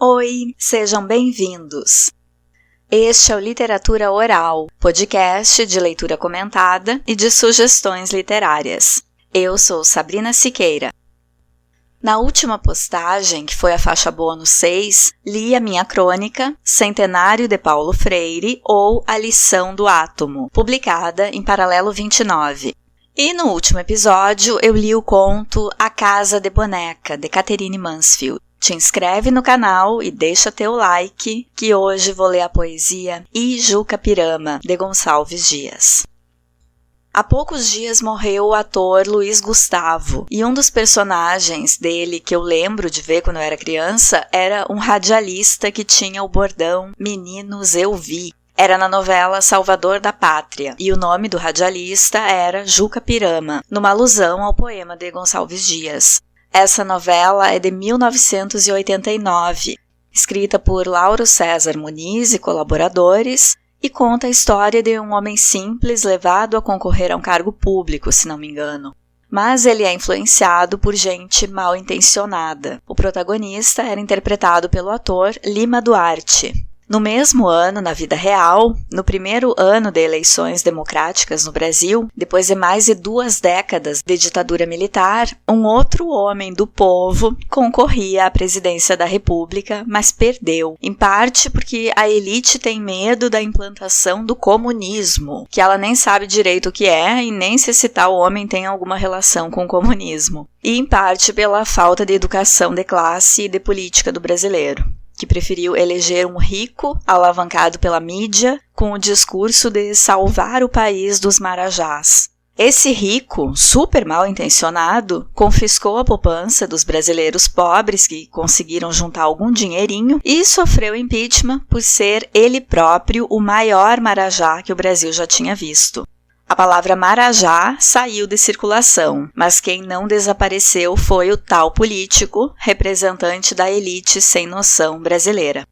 Oi, sejam bem-vindos! Este é o Literatura Oral, podcast de leitura comentada e de sugestões literárias. Eu sou Sabrina Siqueira. Na última postagem, que foi a faixa bônus 6, li a minha crônica Centenário de Paulo Freire ou A Lição do Átomo, publicada em Paralelo 29. E no último episódio eu li o conto A Casa de Boneca, de Catherine Mansfield. Te inscreve no canal e deixa teu like, que hoje vou ler a poesia Ijucapirama, de Gonçalves Dias. Há poucos dias morreu o ator Luiz Gustavo, e um dos personagens dele que eu lembro de ver quando eu era criança era um radialista que tinha o bordão Meninos Eu Vi. Era na novela Salvador da Pátria, e o nome do radialista era Jucapirama, numa alusão ao poema de Gonçalves Dias. Essa novela é de 1989, escrita por Lauro César Muniz e colaboradores, e conta a história de um homem simples levado a concorrer a um cargo público, se não me engano. Mas ele é influenciado por gente mal intencionada. O protagonista era interpretado pelo ator Lima Duarte. No mesmo ano, na vida real, no primeiro ano de eleições democráticas no Brasil, depois de mais de 2 décadas de ditadura militar, um outro homem do povo concorria à presidência da República, mas perdeu, em parte porque a elite tem medo da implantação do comunismo, que ela nem sabe direito o que é e nem se esse tal homem tem alguma relação com o comunismo, e em parte pela falta de educação de classe e de política do brasileiro, que preferiu eleger um rico alavancado pela mídia com o discurso de salvar o país dos marajás. Esse rico, super mal intencionado, confiscou a poupança dos brasileiros pobres que conseguiram juntar algum dinheirinho e sofreu impeachment por ser ele próprio o maior marajá que o Brasil já tinha visto. A palavra marajá saiu de circulação, mas quem não desapareceu foi o tal político, representante da elite sem noção brasileira.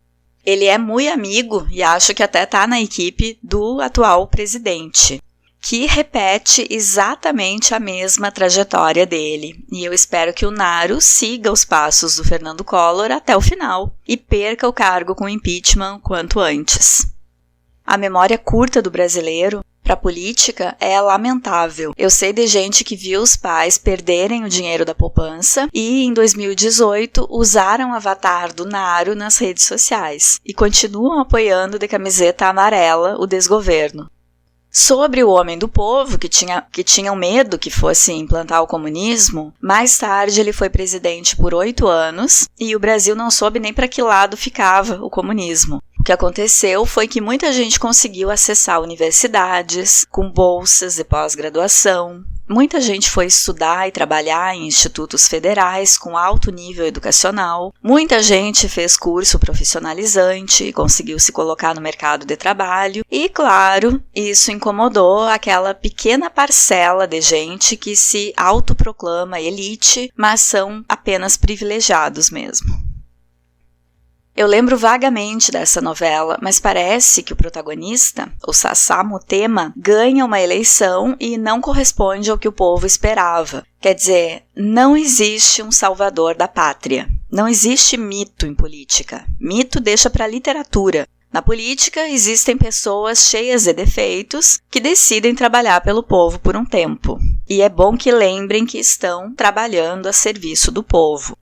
Ele é muito amigo e acho que até está na equipe do atual presidente, que repete exatamente a mesma trajetória dele. E eu espero que o Naro siga os passos do Fernando Collor até o final e perca o cargo com impeachment quanto antes. A memória curta do brasileiro para a política é lamentável. Eu sei de gente que viu os pais perderem o dinheiro da poupança e, em 2018, usaram o avatar do Naro nas redes sociais e continuam apoiando de camiseta amarela o desgoverno. Sobre o homem do povo, que tinham medo que fosse implantar o comunismo, mais tarde ele foi presidente por 8 anos e o Brasil não soube nem para que lado ficava o comunismo. O que aconteceu foi que muita gente conseguiu acessar universidades com bolsas de pós-graduação. Muita gente foi estudar e trabalhar em institutos federais com alto nível educacional. Muita gente fez curso profissionalizante e conseguiu se colocar no mercado de trabalho. E, claro, isso incomodou aquela pequena parcela de gente que se autoproclama elite, mas são apenas privilegiados mesmo. Eu lembro vagamente dessa novela, mas parece que o protagonista, o Sassá Mutema, ganha uma eleição e não corresponde ao que o povo esperava. Quer dizer, não existe um salvador da pátria. Não existe mito em política. Mito deixa para a literatura. Na política, existem pessoas cheias de defeitos que decidem trabalhar pelo povo por um tempo. E é bom que lembrem que estão trabalhando a serviço do povo.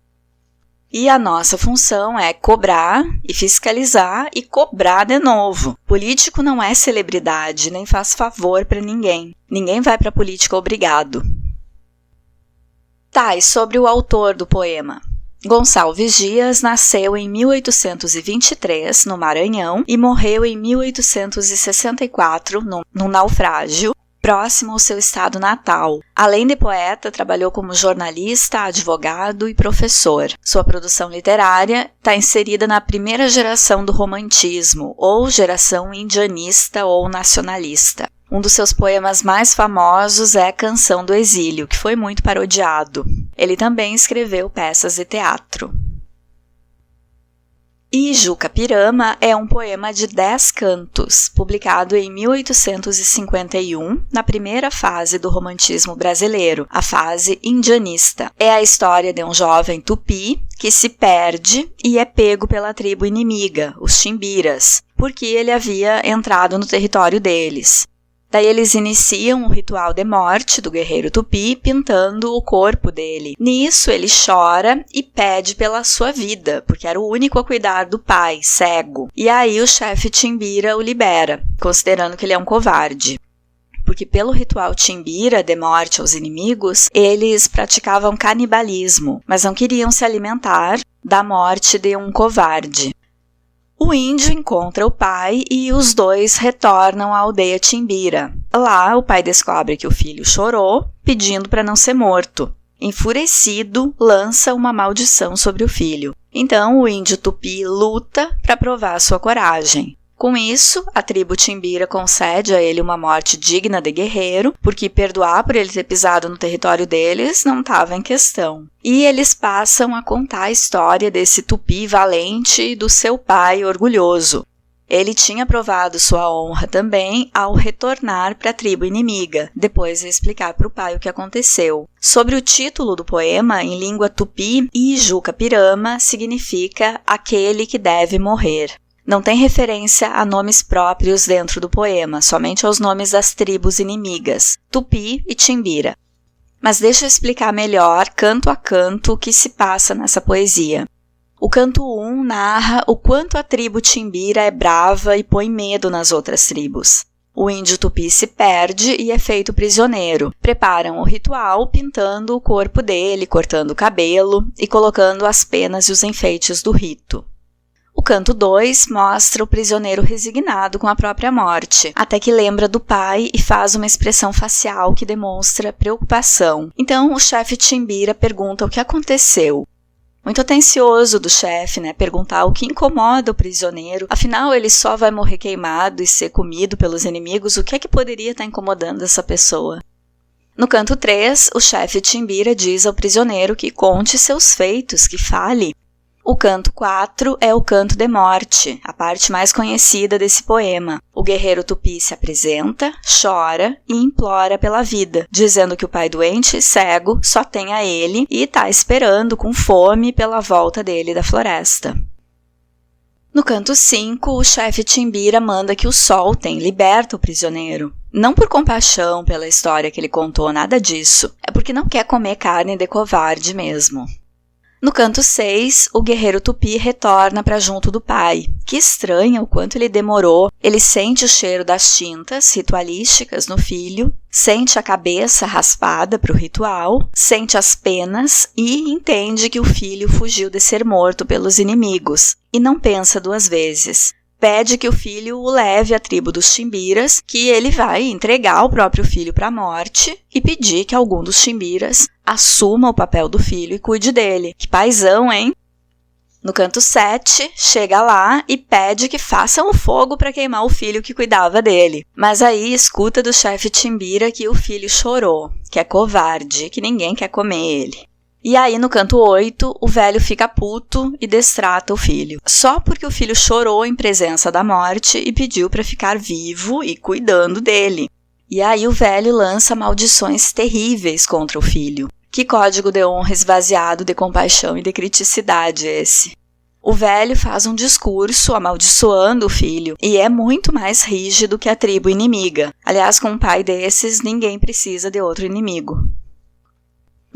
E a nossa função é cobrar e fiscalizar e cobrar de novo. Político não é celebridade, nem faz favor para ninguém. Ninguém vai para a política obrigado. Tá, e sobre o autor do poema? Gonçalves Dias nasceu em 1823, no Maranhão, e morreu em 1864, num naufrágio, próximo ao seu estado natal. Além de poeta, trabalhou como jornalista, advogado e professor. Sua produção literária está inserida na primeira geração do romantismo, ou geração indianista ou nacionalista. Um dos seus poemas mais famosos é Canção do Exílio, que foi muito parodiado. Ele também escreveu peças de teatro. Ijuca-Pirama é um poema de 10 cantos, publicado em 1851, na primeira fase do romantismo brasileiro, a fase indianista. É a história de um jovem tupi que se perde e é pego pela tribo inimiga, os Timbiras, porque ele havia entrado no território deles. Daí eles iniciam o ritual de morte do guerreiro tupi pintando o corpo dele. Nisso ele chora e pede pela sua vida, porque era o único a cuidar do pai, cego. E aí o chefe Timbira o libera, considerando que ele é um covarde. Porque pelo ritual Timbira de morte aos inimigos, eles praticavam canibalismo, mas não queriam se alimentar da morte de um covarde. O índio encontra o pai e os dois retornam à aldeia Timbira. Lá, o pai descobre que o filho chorou, pedindo para não ser morto. Enfurecido, lança uma maldição sobre o filho. Então, o índio tupi luta para provar sua coragem. Com isso, a tribo Timbira concede a ele uma morte digna de guerreiro, porque perdoar por ele ter pisado no território deles não estava em questão. E eles passam a contar a história desse tupi valente e do seu pai orgulhoso. Ele tinha provado sua honra também ao retornar para a tribo inimiga, depois de explicar para o pai o que aconteceu. Sobre o título do poema, em língua tupi, Ijuca-Pirama significa aquele que deve morrer. Não tem referência a nomes próprios dentro do poema, somente aos nomes das tribos inimigas, Tupi e Timbira. Mas deixa eu explicar melhor, canto a canto, o que se passa nessa poesia. O canto 1 narra o quanto a tribo Timbira é brava e põe medo nas outras tribos. O índio tupi se perde e é feito prisioneiro. Preparam o ritual pintando o corpo dele, cortando o cabelo e colocando as penas e os enfeites do rito. O canto 2 mostra o prisioneiro resignado com a própria morte, até que lembra do pai e faz uma expressão facial que demonstra preocupação. Então o chefe Timbira pergunta o que aconteceu. Muito atencioso do chefe, perguntar o que incomoda o prisioneiro, afinal ele só vai morrer queimado e ser comido pelos inimigos, o que é que poderia estar incomodando essa pessoa? No canto 3, o chefe Timbira diz ao prisioneiro que conte seus feitos, que fale. O canto 4 é o canto de morte, a parte mais conhecida desse poema. O guerreiro tupi se apresenta, chora e implora pela vida, dizendo que o pai doente e cego só tem a ele e está esperando com fome pela volta dele da floresta. No canto 5, o chefe Timbira manda que o soltem, liberta o prisioneiro. Não por compaixão pela história que ele contou, nada disso. É porque não quer comer carne de covarde mesmo. No canto 6, o guerreiro tupi retorna para junto do pai, que estranha o quanto ele demorou. Ele sente o cheiro das tintas ritualísticas no filho, sente a cabeça raspada para o ritual, sente as penas e entende que o filho fugiu de ser morto pelos inimigos, e não pensa duas vezes. Pede que o filho o leve à tribo dos Timbiras, que ele vai entregar o próprio filho para a morte e pedir que algum dos Timbiras assuma o papel do filho e cuide dele. Que paizão, hein? No canto 7, chega lá e pede que façam o fogo para queimar o filho que cuidava dele. Mas aí escuta do chefe Timbira que o filho chorou, que é covarde, que ninguém quer comer ele. E aí, no canto 8, o velho fica puto e destrata o filho. Só porque o filho chorou em presença da morte e pediu para ficar vivo e cuidando dele. E aí o velho lança maldições terríveis contra o filho. Que código de honra esvaziado de compaixão e de criticidade esse? O velho faz um discurso amaldiçoando o filho e é muito mais rígido que a tribo inimiga. Aliás, com um pai desses, ninguém precisa de outro inimigo.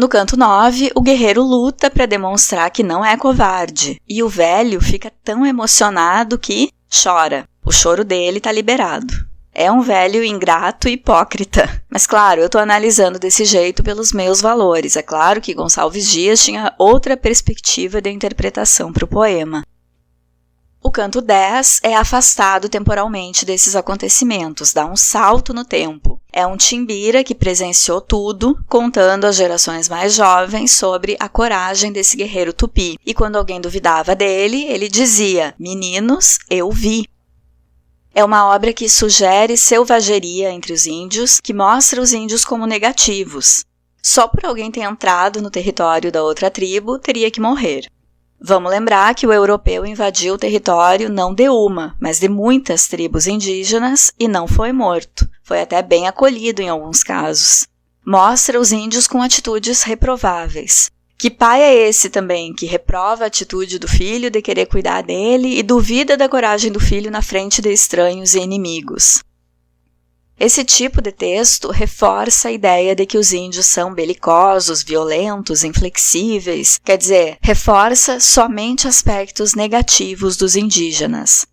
No canto 9, o guerreiro luta para demonstrar que não é covarde, e o velho fica tão emocionado que chora. O choro dele está liberado. É um velho ingrato e hipócrita. Mas claro, eu estou analisando desse jeito pelos meus valores. É claro que Gonçalves Dias tinha outra perspectiva de interpretação para o poema. O canto 10 é afastado temporalmente desses acontecimentos, dá um salto no tempo. É um Timbira que presenciou tudo, contando às gerações mais jovens sobre a coragem desse guerreiro tupi. E quando alguém duvidava dele, ele dizia: "Meninos, eu vi". É uma obra que sugere selvageria entre os índios, que mostra os índios como negativos. Só por alguém ter entrado no território da outra tribo, teria que morrer. Vamos lembrar que o europeu invadiu o território não de uma, mas de muitas tribos indígenas e não foi morto. Foi até bem acolhido em alguns casos. Mostra os índios com atitudes reprováveis. Que pai é esse também que reprova a atitude do filho de querer cuidar dele e duvida da coragem do filho na frente de estranhos e inimigos? Esse tipo de texto reforça a ideia de que os índios são belicosos, violentos, inflexíveis, quer dizer, reforça somente aspectos negativos dos indígenas.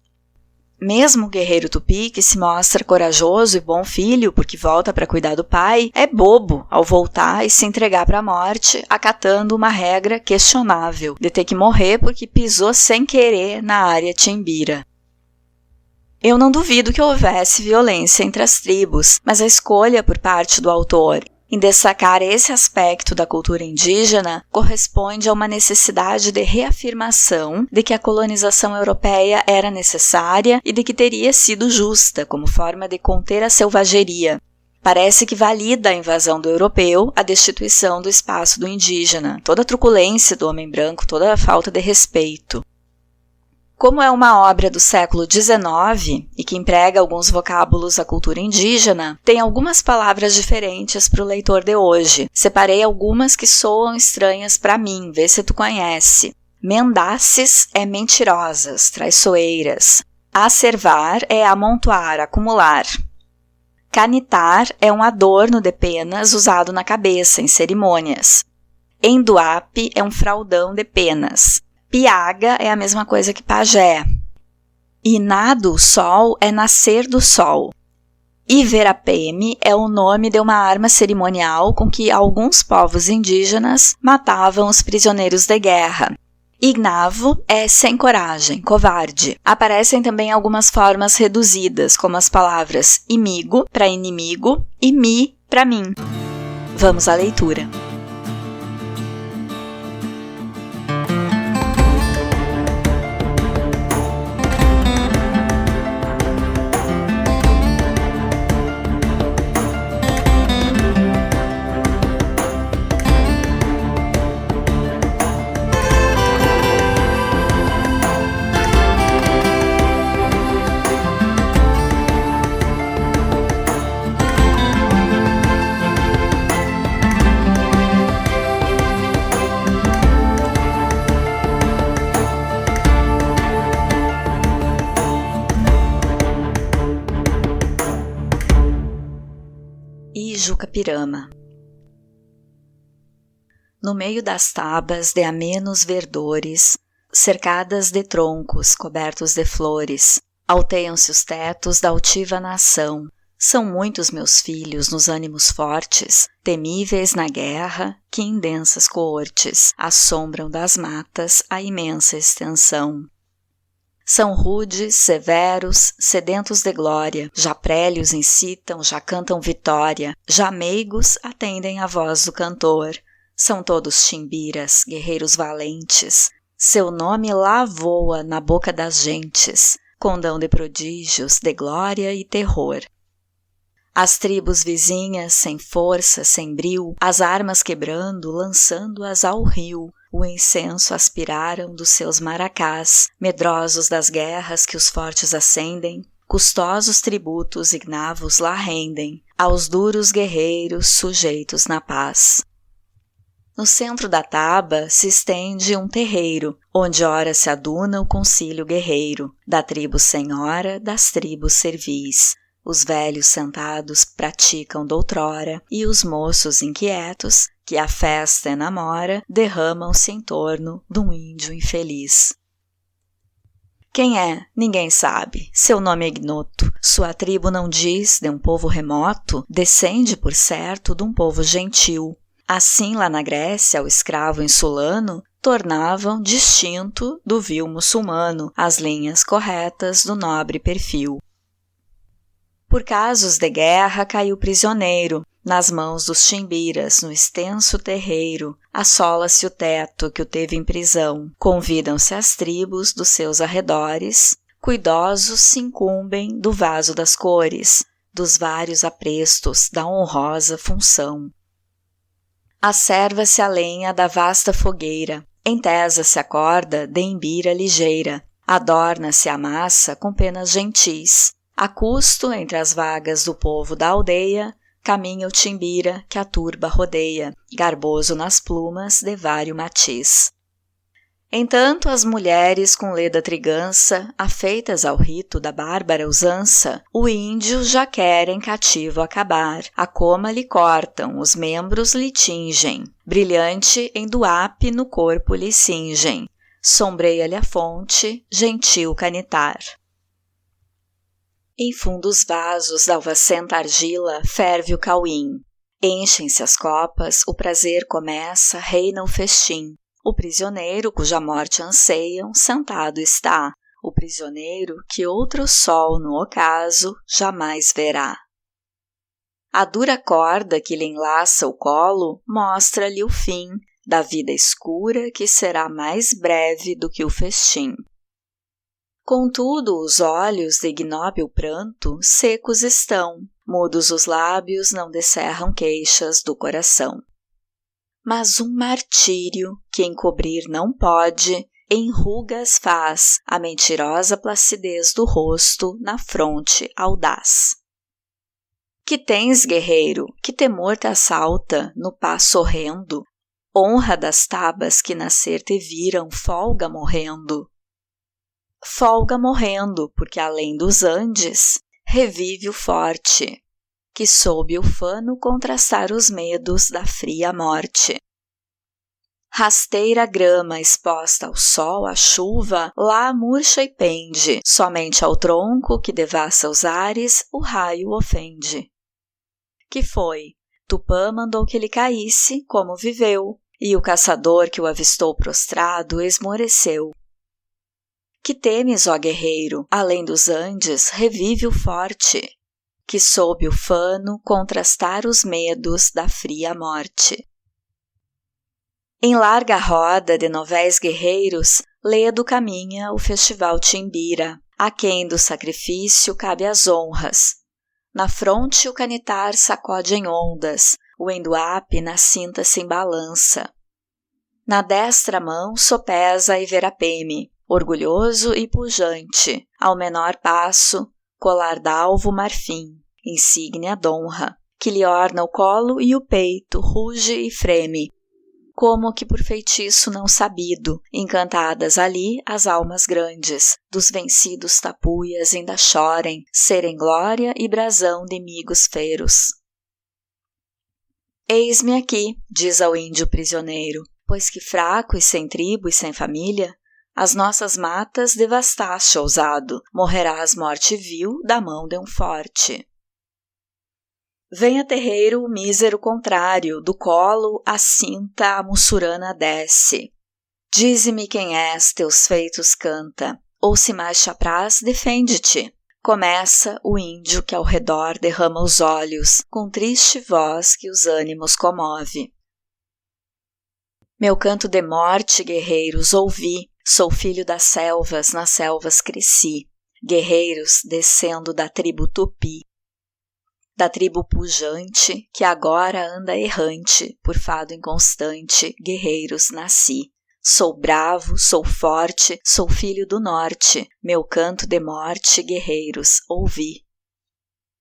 Mesmo o guerreiro tupi, que se mostra corajoso e bom filho porque volta para cuidar do pai, é bobo ao voltar e se entregar para a morte, acatando uma regra questionável de ter que morrer porque pisou sem querer na área timbira. Eu não duvido que houvesse violência entre as tribos, mas a escolha por parte do autor em destacar esse aspecto da cultura indígena corresponde a uma necessidade de reafirmação de que a colonização europeia era necessária e de que teria sido justa como forma de conter a selvageria. Parece que valida a invasão do europeu, a destituição do espaço do indígena, toda a truculência do homem branco, toda a falta de respeito. Como é uma obra do século XIX e que emprega alguns vocábulos da cultura indígena, tem algumas palavras diferentes para o leitor de hoje. Separei algumas que soam estranhas para mim, vê se tu conhece. Mendaces é mentirosas, traiçoeiras. Acervar é amontoar, acumular. Canitar é um adorno de penas usado na cabeça, em cerimônias. Enduape é um fraldão de penas. Piaga é a mesma coisa que pajé. Inado o sol é nascer do sol. Iverapeme é o nome de uma arma cerimonial com que alguns povos indígenas matavam os prisioneiros de guerra. Ignavo é sem coragem, covarde. Aparecem também algumas formas reduzidas, como as palavras imigo para inimigo e mi para mim. Vamos à leitura. Ijucapirama. No meio das tabas de amenos verdores, cercadas de troncos cobertos de flores, alteiam-se os tetos da altiva nação. São muitos meus filhos nos ânimos fortes, temíveis na guerra, que em densas coortes assombram das matas a imensa extensão. São rudes, severos, sedentos de glória, já prélios incitam, já cantam vitória, já meigos atendem à voz do cantor. São todos timbiras, guerreiros valentes, seu nome lá voa na boca das gentes, condão de prodígios, de glória e terror. As tribos vizinhas, sem força, sem bril, as armas quebrando, lançando-as ao rio, o incenso aspiraram dos seus maracás, medrosos das guerras que os fortes acendem, custosos tributos ignavos lá rendem, aos duros guerreiros sujeitos na paz. No centro da taba se estende um terreiro, onde ora se aduna o concílio guerreiro, da tribo senhora, das tribos servis. Os velhos sentados praticam doutrora, e os moços inquietos, que a festa enamora, derramam-se em torno de um índio infeliz. Quem é? Ninguém sabe. Seu nome é ignoto. Sua tribo não diz, de um povo remoto, descende, por certo, de um povo gentil. Assim, lá na Grécia, o escravo insulano tornavam distinto do vil muçulmano as linhas corretas do nobre perfil. Por casos de guerra caiu prisioneiro, nas mãos dos timbiras, no extenso terreiro, assola-se o teto que o teve em prisão, convidam-se as tribos dos seus arredores, cuidosos se incumbem do vaso das cores, dos vários aprestos da honrosa função. Acerva-se a lenha da vasta fogueira, Entesa-se a corda de embira ligeira, adorna-se a massa com penas gentis. A custo, entre as vagas do povo da aldeia, caminha o timbira que a turba rodeia, garboso nas plumas de vário matiz. Entanto, as mulheres com leda trigança, afeitas ao rito da bárbara usança, o índio já quer em cativo acabar, a coma lhe cortam, os membros lhe tingem, brilhante em duape no corpo lhe cingem, sombreia-lhe a fonte, gentil canitar. Em fundos vasos d'alvacenta argila ferve o cauim, enchem-se as copas, o prazer começa, reina o festim. O prisioneiro, cuja morte anseiam, sentado está, o prisioneiro que outro sol, no ocaso, jamais verá. A dura corda que lhe enlaça o colo mostra-lhe o fim da vida escura que será mais breve do que o festim. Contudo, os olhos de ignóbil pranto secos estão, mudos os lábios não descerram queixas do coração. Mas um martírio que encobrir não pode, em rugas faz a mentirosa placidez do rosto na fronte audaz. Que tens, guerreiro, que temor te assalta no passo horrendo, honra das tabas que nascer te viram folga morrendo. Folga morrendo, porque além dos Andes, revive o forte, que sob o fano contrastar os medos da fria morte. Rasteira grama exposta ao sol, à chuva, lá murcha e pende, somente ao tronco que devassa os ares o raio ofende. Que foi? Tupã mandou que ele caísse, como viveu, e o caçador que o avistou prostrado esmoreceu. Que temes, ó guerreiro, além dos Andes, revive o forte, que sob o fano contrastar os medos da fria morte. Em larga roda de novéis guerreiros, ledo caminha o festival timbira, a quem do sacrifício cabe as honras. Na fronte o canitar sacode em ondas, o enduape na cinta se embalança. Na destra mão sopesa a iverapeme, orgulhoso e pujante, ao menor passo, colar d'alvo marfim, insígnia d'honra, que lhe orna o colo e o peito, ruge e freme, como que por feitiço não sabido, encantadas ali as almas grandes, dos vencidos tapuias ainda chorem, serem glória e brasão de migos feros. Eis-me aqui, diz ao índio prisioneiro, pois que fraco e sem tribo e sem família, as nossas matas devastaste ousado, morrerás morte vil da mão de um forte. Venha terreiro o mísero contrário, do colo a cinta a mussurana desce. Dize-me quem és, teus feitos canta, ou se mais te apraz, defende-te. Começa o índio que ao redor derrama os olhos, com triste voz que os ânimos comove. Meu canto de morte, guerreiros, ouvi, sou filho das selvas, nas selvas cresci. Guerreiros, descendo da tribo Tupi, da tribo pujante, que agora anda errante, por fado inconstante, guerreiros nasci. Sou bravo, sou forte, sou filho do norte, meu canto de morte, guerreiros, ouvi.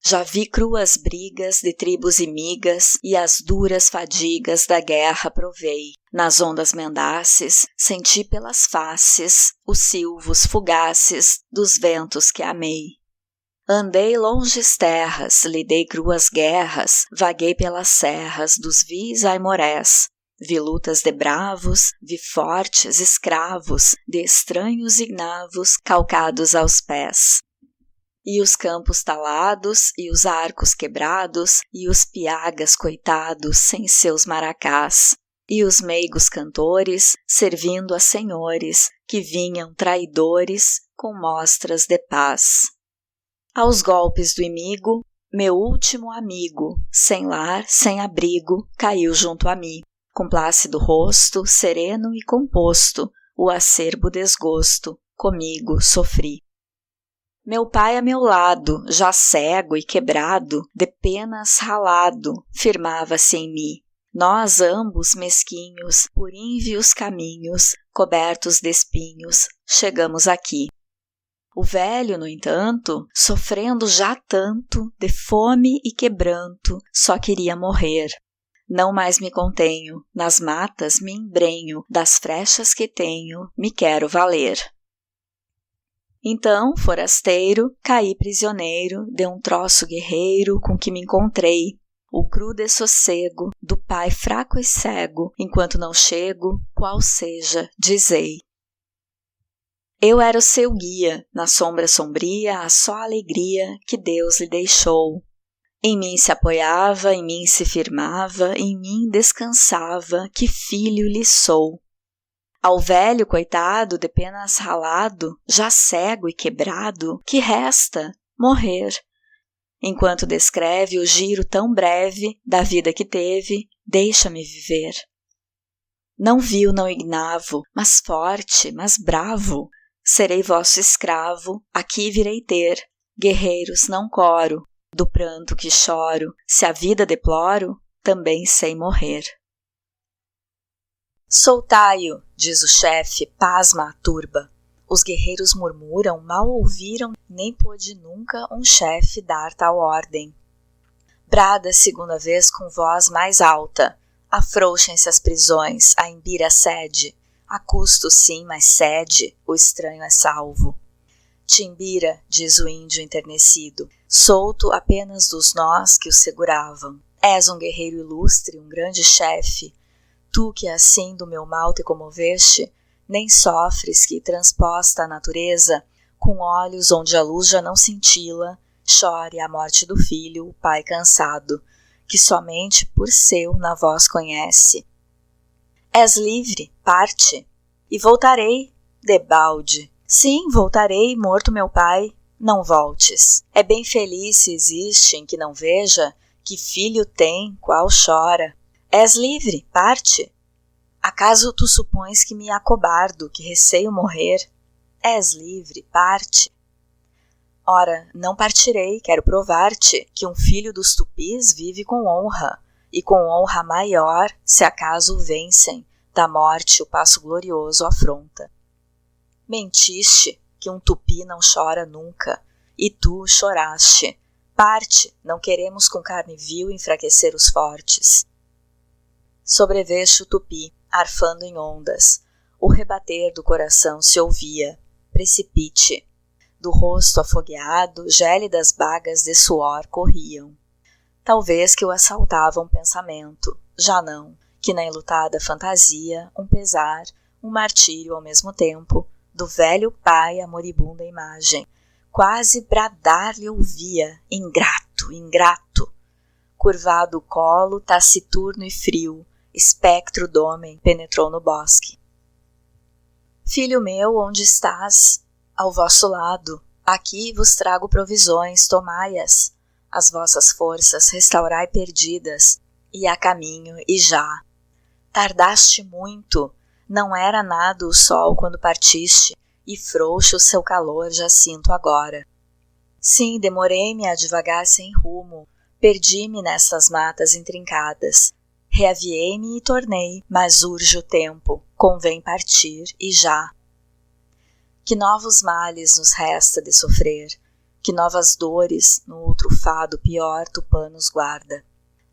Já vi cruas brigas de tribos imigas e as duras fadigas da guerra provei. Nas ondas mendaces, senti pelas faces os silvos fugaces dos ventos que amei. Andei longes terras, lidei cruas guerras, vaguei pelas serras dos vis aimorés. Vi lutas de bravos, vi fortes escravos, de estranhos ignavos calcados aos pés. E os campos talados, e os arcos quebrados, e os piagas coitados sem seus maracás. E os meigos cantores, servindo a senhores, que vinham traidores com mostras de paz. Aos golpes do inimigo, meu último amigo, sem lar, sem abrigo, caiu junto a mim, com plácido rosto, sereno e composto, o acerbo desgosto, comigo sofri. Meu pai a meu lado, já cego e quebrado, de penas ralado, firmava-se em mim. nós ambos mesquinhos, por ínvios caminhos, cobertos de espinhos, chegamos aqui. O velho, no entanto, sofrendo já tanto, de fome e quebranto, só queria morrer. Não mais me contenho, nas matas me embrenho, das frechas que tenho, me quero valer. Então, forasteiro, caí prisioneiro de um troço guerreiro com que me encontrei, o cru dessossego do pai fraco e cego, enquanto não chego, qual seja, dizei. Eu era o seu guia, na sombra sombria a só alegria que Deus lhe deixou. Em mim se apoiava, em mim se firmava, em mim descansava, que filho lhe sou. Ao velho coitado, de penas ralado, já cego e quebrado, que resta? Morrer. Enquanto descreve o giro tão breve da vida que teve, deixa-me viver. Não vil, não ignavo, mas forte, mas bravo, serei vosso escravo, aqui virei ter, guerreiros não coro, do pranto que choro, se a vida deploro, também sei morrer. Soltai-o, diz o chefe, pasma a turba. Os guerreiros murmuram, mal ouviram, nem pôde nunca um chefe dar tal ordem. Brada segunda vez com voz mais alta, afrouxem-se as prisões, a Imbira cede, a custo sim, mas cede, o estranho é salvo. Timbira, diz o índio enternecido, solto apenas dos nós que o seguravam. És um guerreiro ilustre, um grande chefe, tu que assim do meu mal te comoveste, nem sofres que, transposta a natureza, com olhos onde a luz já não cintila, chore a morte do filho, o pai cansado, que somente por seu na voz conhece. És livre, parte, e voltarei, debalde. Sim, voltarei, morto meu pai, não voltes. É bem feliz se existe em que não veja que filho tem, qual chora. És livre, parte. Acaso tu supões que me acobardo, que receio morrer? És livre, parte. Ora, não partirei, quero provar-te que um filho dos tupis vive com honra, e com honra maior, se acaso o vencem, da morte o passo glorioso afronta. Mentiste, que um tupi não chora nunca, e tu choraste. Parte, não queremos com carne vil enfraquecer os fortes. Sobreveste o tupi, arfando em ondas. O rebater do coração se ouvia. Precipite. Do rosto afogueado, gélidas bagas de suor corriam. Talvez que o assaltava um pensamento, já não, que na enlutada fantasia, um pesar, um martírio ao mesmo tempo, do velho pai a moribunda imagem. Quase bradar-lhe ouvia, ingrato, ingrato. Curvado o colo, taciturno e frio, espectro do homem penetrou no bosque. Filho meu, onde estás? Ao vosso lado. Aqui vos trago provisões, tomai-as. As vossas forças restaurai perdidas, e a caminho e já. Tardaste muito, não era nada o sol quando partiste, e frouxo o seu calor já sinto agora. Sim, demorei-me a divagar sem rumo, perdi-me nessas matas intrincadas. Reaviei-me e tornei, mas urge o tempo, convém partir e já. Que novos males nos resta de sofrer, que novas dores no outro fado pior Tupã nos guarda.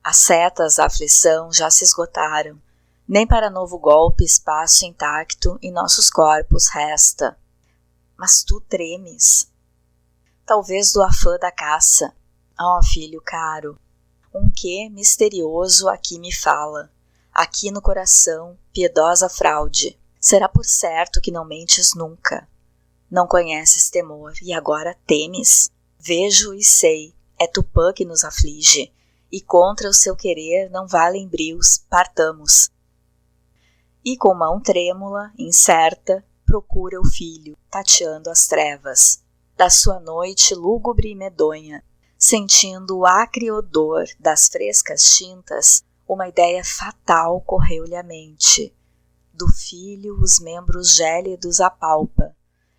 As setas da aflição já se esgotaram, nem para novo golpe espaço intacto em nossos corpos resta. Mas tu tremes. Talvez do afã da caça. Ó filho caro, um quê misterioso aqui me fala. Aqui no coração, piedosa fraude. Será por certo que não mentes nunca. Não conheces temor e agora temes? Vejo e sei, é Tupã que nos aflige, e contra o seu querer não valem brios, partamos. E com mão trêmula, incerta, procura o filho, tateando as trevas da sua noite lúgubre e medonha, sentindo o acre odor das frescas tintas, uma ideia fatal correu-lhe à mente. Do filho os membros gélidos apalpa,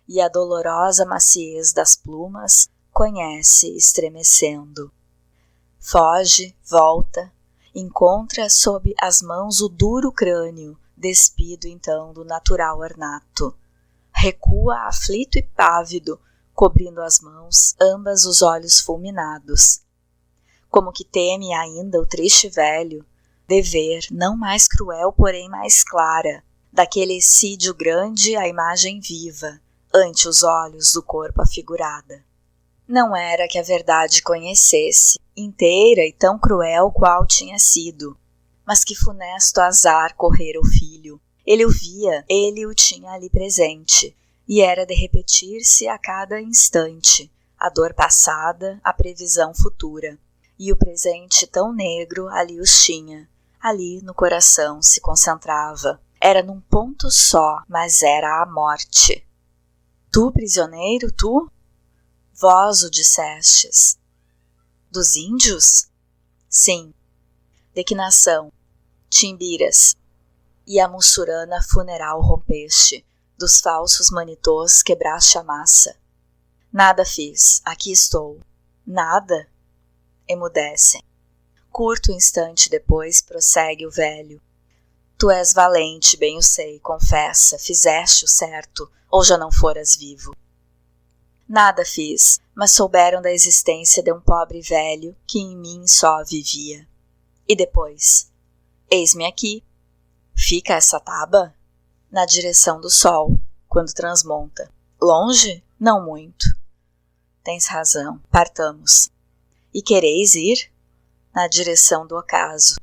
e a dolorosa maciez das plumas conhece estremecendo. Foge, volta, encontra sob as mãos o duro crânio, despido então do natural ornato. Recua aflito e pávido, cobrindo as mãos ambas os olhos fulminados. Como que teme ainda o triste velho, de ver, não mais cruel porém mais clara, daquele excídio grande a imagem viva, ante os olhos do corpo afigurada. Não era que a verdade conhecesse, inteira e tão cruel qual tinha sido, mas que funesto azar correra o filho. Ele o via, ele o tinha ali presente, e era de repetir-se a cada instante, a dor passada, a previsão futura. E o presente tão negro ali os tinha, ali no coração se concentrava. Era num ponto só, mas era a morte. Tu, prisioneiro, tu? Vós o dissestes. Dos índios? Sim. De que nação? Timbiras. E a mussurana funeral rompeste, dos falsos manitôs quebraste a massa. Nada fiz, aqui estou. Nada? Emudecem. Curto instante depois prossegue o velho. Tu és valente, bem o sei, confessa, fizeste o certo, ou já não foras vivo. Nada fiz, mas souberam da existência de um pobre velho que em mim só vivia. E depois? Eis-me aqui. Fica essa taba? Na direção do sol, quando transmonta. Longe? Não muito. Tens razão, partamos. E quereis ir? Na direção do ocaso.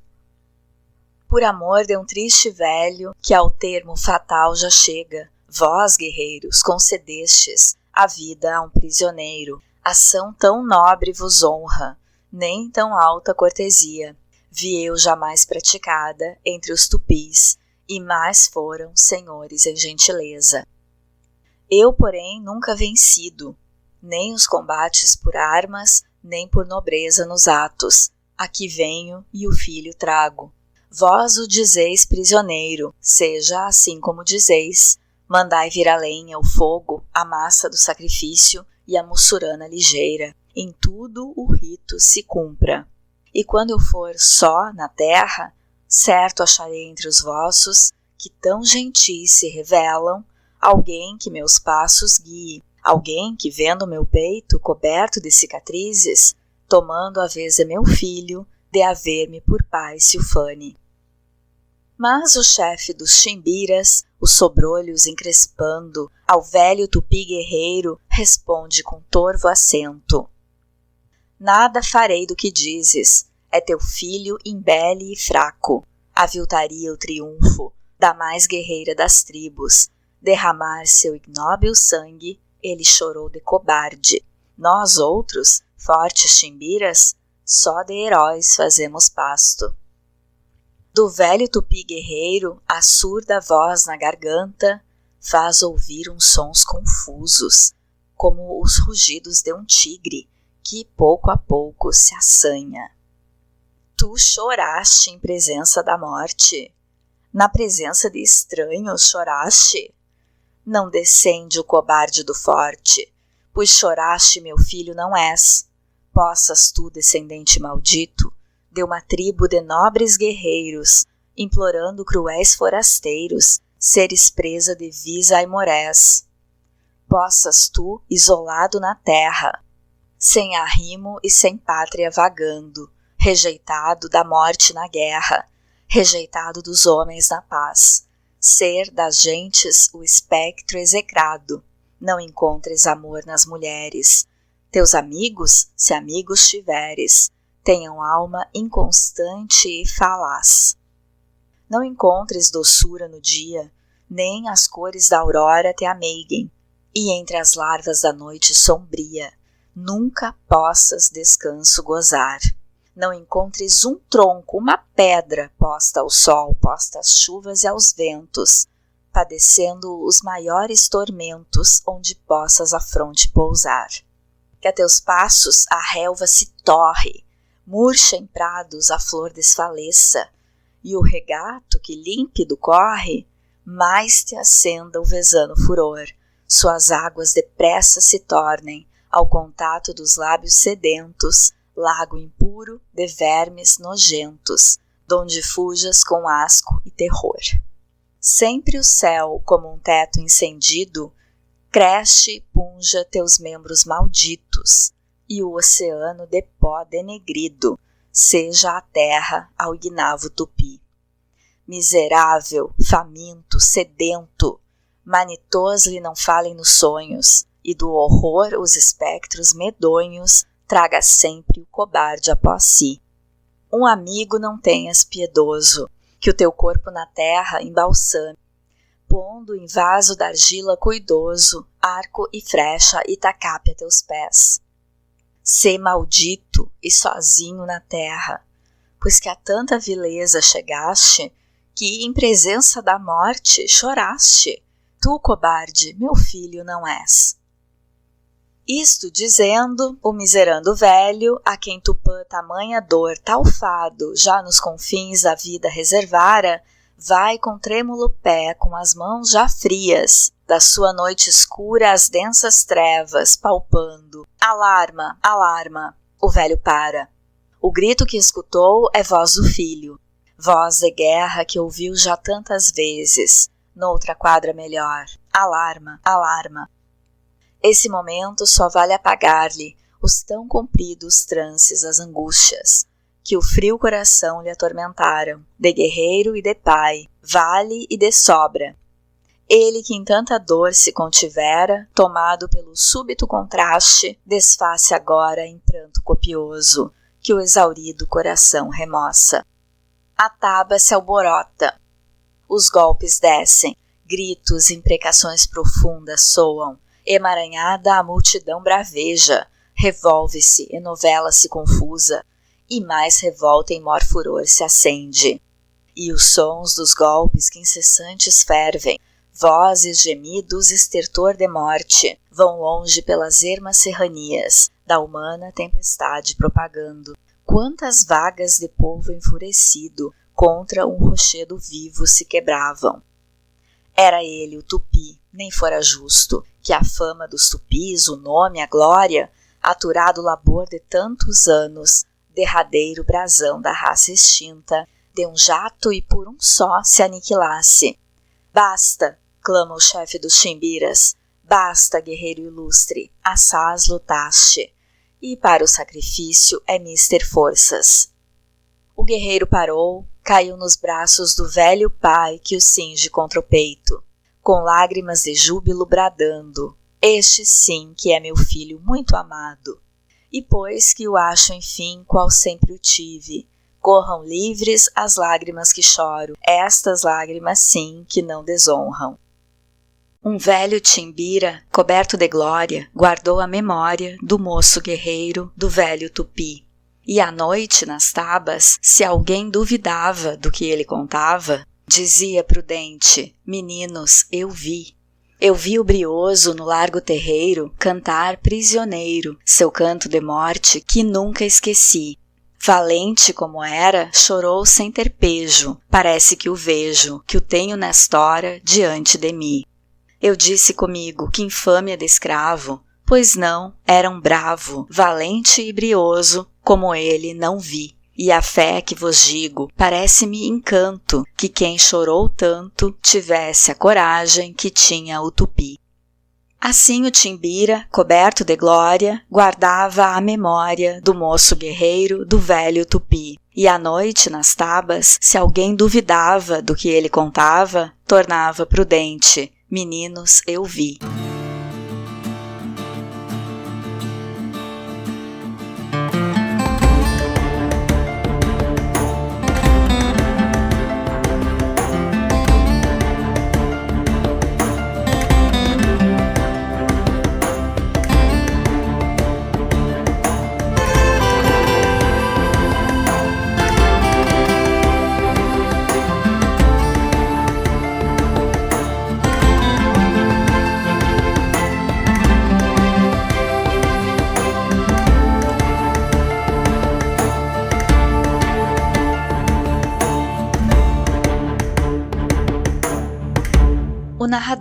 Por amor de um triste velho que ao termo fatal já chega, vós, guerreiros, concedestes a vida a um prisioneiro. Ação tão nobre vos honra, nem tão alta cortesia vi eu jamais praticada entre os tupis, e mais foram senhores em gentileza. Eu, porém, nunca vencido, nem os combates por armas, nem por nobreza nos atos. Aqui venho e o filho trago. Vós o dizeis prisioneiro, seja assim como dizeis. Mandai vir a lenha, o fogo, a massa do sacrifício e a mussurana ligeira. Em tudo o rito se cumpra. E quando eu for só na terra, certo acharei entre os vossos, que tão gentis se revelam, alguém que meus passos guie, alguém que vendo meu peito coberto de cicatrizes, tomando a vez de meu filho, de haver-me por pai se ufane. Mas o chefe dos Timbiras, os sobrolhos encrespando, ao velho tupi guerreiro, responde com torvo acento. Nada farei do que dizes, é teu filho imbele e fraco. Aviltaria o triunfo da mais guerreira das tribos. Derramar seu ignóbil sangue, ele chorou de cobarde. Nós outros, fortes Timbiras, só de heróis fazemos pasto. Do velho tupi guerreiro, a surda voz na garganta faz ouvir uns sons confusos, como os rugidos de um tigre, que pouco a pouco se assanha. Tu choraste em presença da morte? Na presença de estranhos choraste? Não descende o cobarde do forte, pois choraste, meu filho, não és. Possas tu, descendente maldito, de uma tribo de nobres guerreiros, implorando cruéis forasteiros, seres presa de vis aimorés. Possas tu, isolado na terra, sem arrimo e sem pátria vagando, rejeitado da morte na guerra, rejeitado dos homens na paz, ser das gentes o espectro execrado, não encontres amor nas mulheres. Teus amigos, se amigos tiveres, tenham alma inconstante e falaz. Não encontres doçura no dia, nem as cores da aurora te ameiguem, e entre as larvas da noite sombria, nunca possas descanso gozar. Não encontres um tronco, uma pedra posta ao sol, posta às chuvas e aos ventos, padecendo os maiores tormentos onde possas a fronte pousar. Que a teus passos a relva se torre, murcha em prados a flor desfaleça, e o regato que límpido corre, mais te acenda o vesano furor, suas águas depressa se tornem, ao contato dos lábios sedentos, lago impuro de vermes nojentos, donde fujas com asco e terror. Sempre o céu, como um teto incendido, cresce e punja teus membros malditos, e o oceano de pó denegrido seja a terra ao ignavo tupi. Miserável, faminto, sedento, manitos lhe não falem nos sonhos, e do horror os espectros medonhos traga sempre o cobarde após si. Um amigo não tenhas piedoso, que o teu corpo na terra embalsame, pondo em vaso d'argila cuidoso, arco e flecha e tacape a teus pés. Sê maldito e sozinho na terra, pois que a tanta vileza chegaste, que em presença da morte choraste. Tu, cobarde, meu filho não és. Isto dizendo, o miserando velho, a quem Tupã tamanha dor, tal fado, já nos confins da vida reservara, vai com trêmulo pé, com as mãos já frias, da sua noite escura as densas trevas, palpando. Alarma, alarma! O velho para. O grito que escutou é voz do filho, voz de guerra que ouviu já tantas vezes, noutra quadra melhor. Alarma, alarma! Esse momento só vale apagar-lhe os tão compridos trances, as angústias, que o frio coração lhe atormentaram, de guerreiro e de pai, vale e de sobra. Ele que em tanta dor se contivera, tomado pelo súbito contraste, desface agora em pranto copioso, que o exaurido coração remoça. A taba se alborota, os golpes descem, gritos e imprecações profundas soam, emaranhada a multidão braveja, revolve-se e novela-se confusa, e mais revolta em mor furor se acende. E os sons dos golpes que incessantes fervem, vozes, gemidos, estertor de morte, vão longe pelas ermas serranias, da humana tempestade propagando. Quantas vagas de povo enfurecido contra um rochedo vivo se quebravam. Era ele, o Tupi, nem fora justo, que a fama dos tupis, o nome, a glória, aturado labor de tantos anos, derradeiro brasão da raça extinta, de um jato e por um só se aniquilasse. Basta, clama o chefe dos chimbiras, basta, guerreiro ilustre, assaz lutaste, e para o sacrifício é mister forças. O guerreiro parou, caiu nos braços do velho pai que o cinge contra o peito, com lágrimas de júbilo bradando, este sim que é meu filho muito amado. E pois que o acho enfim qual sempre o tive, corram livres as lágrimas que choro, estas lágrimas sim que não desonram. Um velho timbira, coberto de glória, guardou a memória do moço guerreiro, do velho tupi. E à noite, nas tabas, se alguém duvidava do que ele contava, dizia prudente: meninos, eu vi. Eu vi o brioso no largo terreiro cantar prisioneiro, seu canto de morte que nunca esqueci. Valente como era, chorou sem ter pejo, parece que o vejo, que o tenho nesta hora diante de mim. Eu disse comigo, que infâmia de escravo, pois não, era um bravo, valente e brioso, como ele não vi. E a fé que vos digo, parece-me encanto, que quem chorou tanto, tivesse a coragem que tinha o tupi. Assim o timbira, coberto de glória, guardava a memória do moço guerreiro, do velho tupi. E à noite, nas tabas, se alguém duvidava do que ele contava, tornava prudente: meninos, eu vi.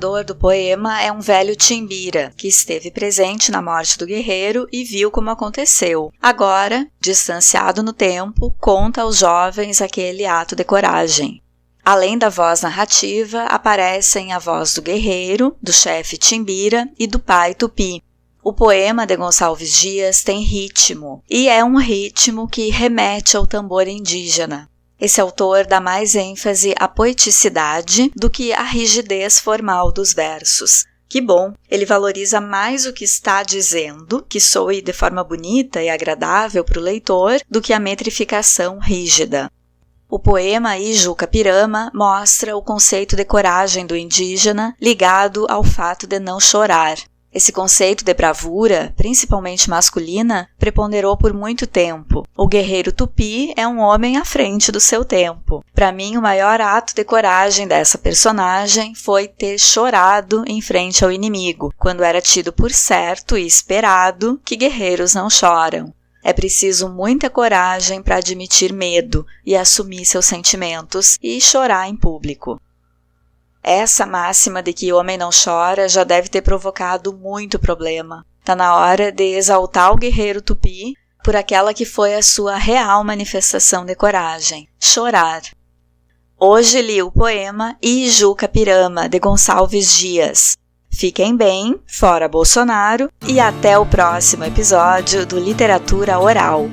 narrador do poema é um velho timbira, que esteve presente na morte do guerreiro e viu como aconteceu. Agora, distanciado no tempo, conta aos jovens aquele ato de coragem. Além da voz narrativa, aparecem a voz do guerreiro, do chefe timbira e do pai tupi. O poema de Gonçalves Dias tem ritmo, e é um ritmo que remete ao tambor indígena. Esse autor dá mais ênfase à poeticidade do que à rigidez formal dos versos. Que bom! Ele valoriza mais o que está dizendo, que soe de forma bonita e agradável para o leitor, do que a metrificação rígida. O poema Ijuca-Pirama mostra o conceito de coragem do indígena ligado ao fato de não chorar. Esse conceito de bravura, principalmente masculina, preponderou por muito tempo. O guerreiro tupi é um homem à frente do seu tempo. Para mim, o maior ato de coragem dessa personagem foi ter chorado em frente ao inimigo, quando era tido por certo e esperado que guerreiros não choram. É preciso muita coragem para admitir medo e assumir seus sentimentos e chorar em público. Essa máxima de que homem não chora já deve ter provocado muito problema. Tá na hora de exaltar o guerreiro tupi por aquela que foi a sua real manifestação de coragem: chorar. Hoje li o poema Ijuca-Pirama, de Gonçalves Dias. Fiquem bem, fora Bolsonaro, e até o próximo episódio do Literatura Oral.